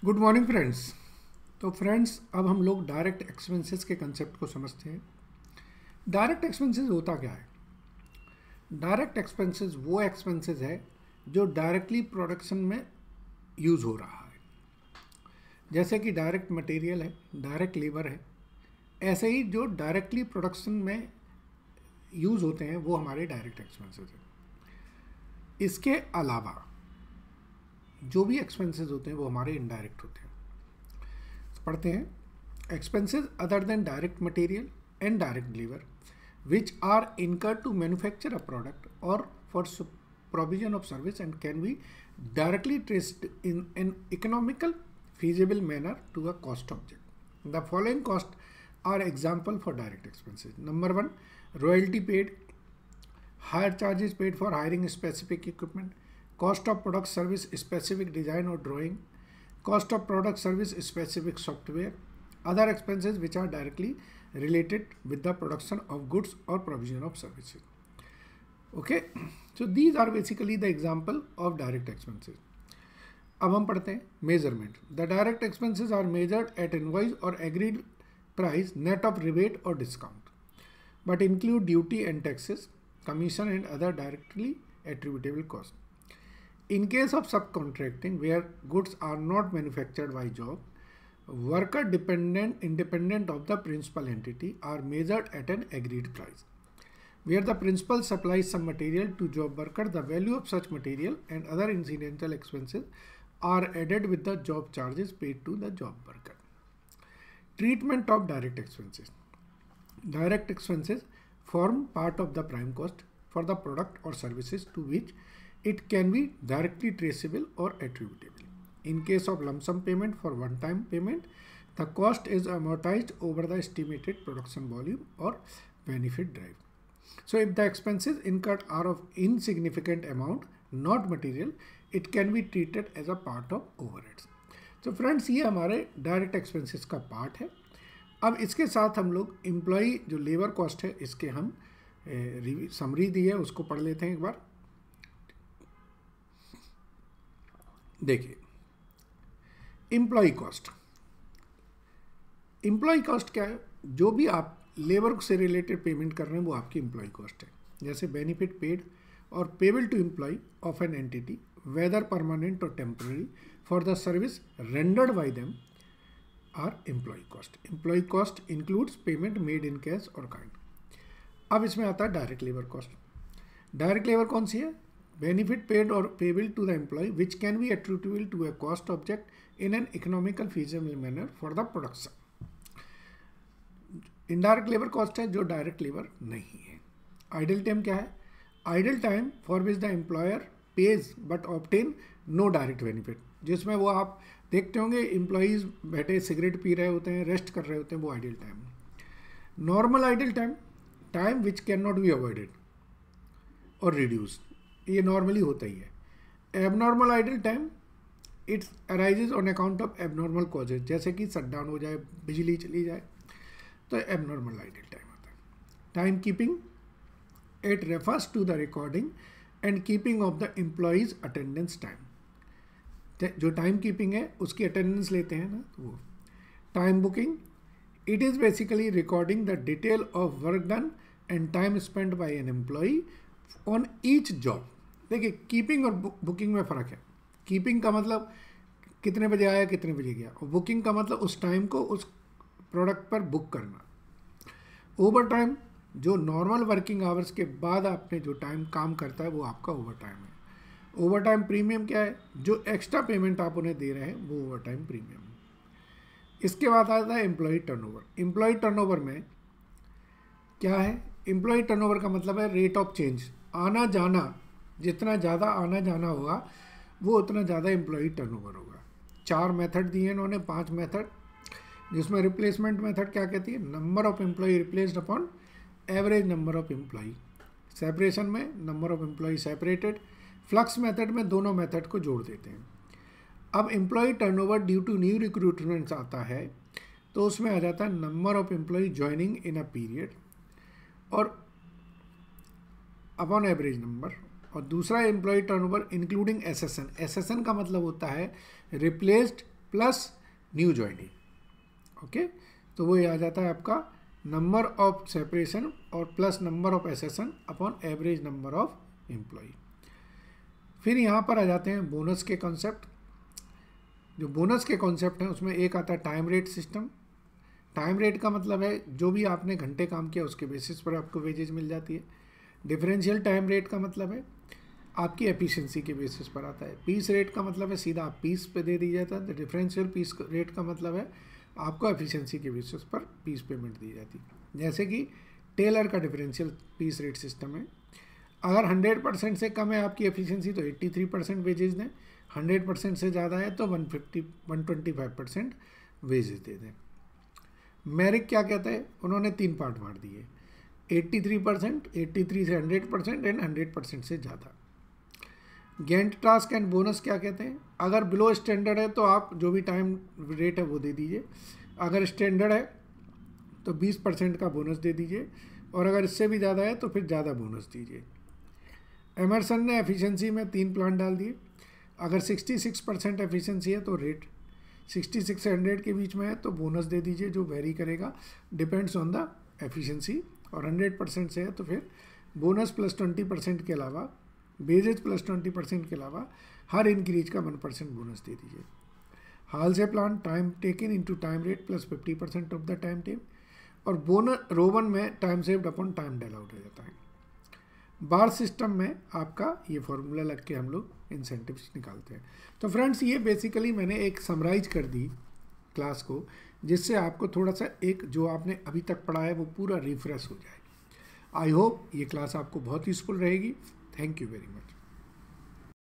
Good morning friends. तो friends, अब हम लोग डायरेक्ट एक्सपेंसेस के कंसेप्ट को समझते हैं। डायरेक्ट एक्सपेंसेस होता क्या है? डायरेक्ट एक्सपेंसेस वो एक्सपेंसेस है जो डायरेक्टली प्रोडक्शन में यूज़ हो रहा है। जैसे कि डायरेक्ट मटेरियल है, डायरेक्ट लेबर है, ऐसे ही जो डायरेक्टली प्रोडक्शन में यूज़ होते हैं वो हमारे डायरेक्ट एक्सपेंसेस हैं। इसके अलावा जो भी एक्सपेंसेस होते हैं वो हमारे इनडायरेक्ट होते हैं। पढ़ते हैं। Expenses other than direct material and direct labour which are incurred to manufacture a product or for provision of service and can be directly traced in an economical feasible manner to a cost object. The following costs are example for direct expenses. Number one, royalty paid, hire charges paid for hiring specific equipment, cost of product service specific design or drawing, cost of product service specific software, other expenses which are directly related with the production of goods or provision of services. Okay, so these are basically the example of direct expenses. अब हम पढ़ते हैं measurement. The direct expenses are measured at invoice or agreed price net of rebate और discount, but include duty and taxes, commission and other directly attributable cost. In case of subcontracting, where goods are not manufactured by job, worker independent of the principal entity are measured at an agreed price. Where the principal supplies some material to job worker, the value of such material and other incidental expenses are added with the job charges paid to the job worker. Treatment of direct expenses. Direct expenses form part of the prime cost for the product or services to which it can be directly traceable or attributable. In case of lump sum payment for one-time payment, the cost is amortized over the estimated production volume or benefit drive. So if the expenses incurred are of insignificant amount, not material, it can be treated as a part of overheads. So friends, ये हमारे direct expenses का part है। अब इसके साथ हम लोग employee जो लेबर कॉस्ट है इसके हम समरी दी है उसको पढ़ लेते हैं एक बार। देखिए, एम्प्लॉय कॉस्ट। एम्प्लॉय कॉस्ट क्या है? जो भी आप लेबर से रिलेटेड पेमेंट कर रहे हैं वो आपकी एम्प्लॉय कॉस्ट है। जैसे benefit paid or payable to employee of an entity whether permanent or temporary for the service rendered by them are employee cost. Employee cost includes payment made in cash or kind. अब इसमें आता है direct labour cost. Direct labour कौन सी है? Benefit paid or payable to the employee which can be attributable to a cost object in an economical feasible manner for the production. Indirect labor cost है जो direct labor नहीं है. Idle time क्या है? Idle time for which the employer pays but obtain no direct benefit. जिसमें वो आप देखते होंगे एम्प्लॉयज़ बैठे सिगरेट पी रहे होते हैं, रेस्ट कर रहे होते हैं, वो idle time. Normal idle time, time which can not be avoided और रिड्यूस, ये नॉर्मली होता ही है. Abnormal idle time, it's arises on account of abnormal causes, जैसे कि शटडाउन हो जाए, बिजली चली जाए, तो एबनॉर्मल आइडल टाइम होता है. Time keeping, it refers to the recording and keeping of the employees attendance time. जो टाइम कीपिंग है उसकी अटेंडेंस लेते हैं ना, तो वो. Time booking, it is basically recording the detail of work done and time spend by an employee on each job. देखिए, keeping और बुकिंग में फ़र्क है. कीपिंग का मतलब कितने बजे आया, कितने बजे गया, और बुकिंग का मतलब उस टाइम को उस प्रोडक्ट पर बुक करना. ओवर टाइम, जो नॉर्मल वर्किंग आवर्स के बाद आपने जो टाइम काम करता है वो आपका ओवर टाइम है. ओवर टाइम प्रीमियम क्या है? जो एक्स्ट्रा पेमेंट आप उन्हें दे रहे हैं वो ओवर टाइम प्रीमियम. इसके बाद आता है एम्प्लॉय टर्नओवर. एम्प्लॉय टर्नओवर में क्या है? एम्प्लॉय टर्नओवर का मतलब है रेट ऑफ चेंज, आना जाना. जितना ज़्यादा आना जाना होगा वो उतना ज़्यादा एम्प्लॉई टर्नओवर होगा. 4 मेथड दिए इन्होंने, 5 मेथड, जिसमें रिप्लेसमेंट मेथड क्या कहती है? Number of employee replaced upon average number of employee. Separation में number of employee separated. Flux method में दोनों मेथड को जोड़ देते हैं. अब employee turnover due to new recruitments आता है तो उसमें आ जाता है number of employee joining in a period और अपॉन एवरेज नंबर. और दूसरा employee turnover including accession. Accession का मतलब होता है replaced plus new joining. Okay, तो वो आ जाता है आपका नंबर ऑफ सेपरेशन और plus number of accession upon average number of employ. फिर यहाँ पर आ जाते हैं बोनस के कॉन्सेप्ट। जो बोनस के कॉन्सेप्ट हैं उसमें एक आता है time rate system. Time rate का मतलब है जो भी आपने घंटे काम किया उसके बेसिस पर आपको वेजेज मिल जाती है। डिफरेंशियल टाइम रेट का मतलब है आपकी एफिशिएंसी के बेसिस पर आता है। पीस रेट का मतलब है सीधा आप पीस पे दे दी जाता है। डिफरेंशियल पीस रेट का मतलब है आपको एफिशिएंसी के बेसिस पर पीस पेमेंट दी जाती है। जैसे कि टेलर का डिफरेंशियल पीस रेट सिस्टम है। अगर 100% से कम है आपकी एफिशिएंसी तो 83% वेजेज दें, 100% से ज़्यादा है तो 125% वेजेज दे दें। मेरिक क्या कहता है, उन्होंने 3 पार्ट बांट दिए, 83%, 83 से 100% एंड 100% से ज़्यादा। गैंट टास्क एंड बोनस क्या कहते हैं, अगर बिलो स्टैंडर्ड है तो आप जो भी टाइम रेट है वो दे दीजिए, अगर स्टैंडर्ड है तो 20% का बोनस दे दीजिए, और अगर इससे भी ज़्यादा है तो फिर ज़्यादा बोनस दीजिए। एमरसन ने एफिशिएंसी में 3 प्लान डाल दिए। अगर 66% एफिशिएंसी है तो रेट 66 से 100 के बीच में है तो बोनस दे दीजिए, जो वेरी करेगा डिपेंड्स ऑन द एफिशिएंसी, और 100% से है तो फिर बोनस प्लस 20% के अलावा, वेजेज प्लस 20% के अलावा हर इंक्रीज का 1% बोनस दे दीजिए। Halsey plan time taken into time rate plus 50% of the time take, और बोनस रोवन में time saved upon time allowed हो जाता है। बार सिस्टम में आपका ये फॉर्मूला लग के हम लोग इंसेंटिव्स निकालते हैं। तो फ्रेंड्स ये बेसिकली मैंने एक समराइज कर दी क्लास को, जिससे आपको थोड़ा सा एक जो आपने अभी तक पढ़ा है वो पूरा रिफ्रेश हो जाए। आई होप ये क्लास आपको बहुत यूजफुल रहेगी। Thank you very much.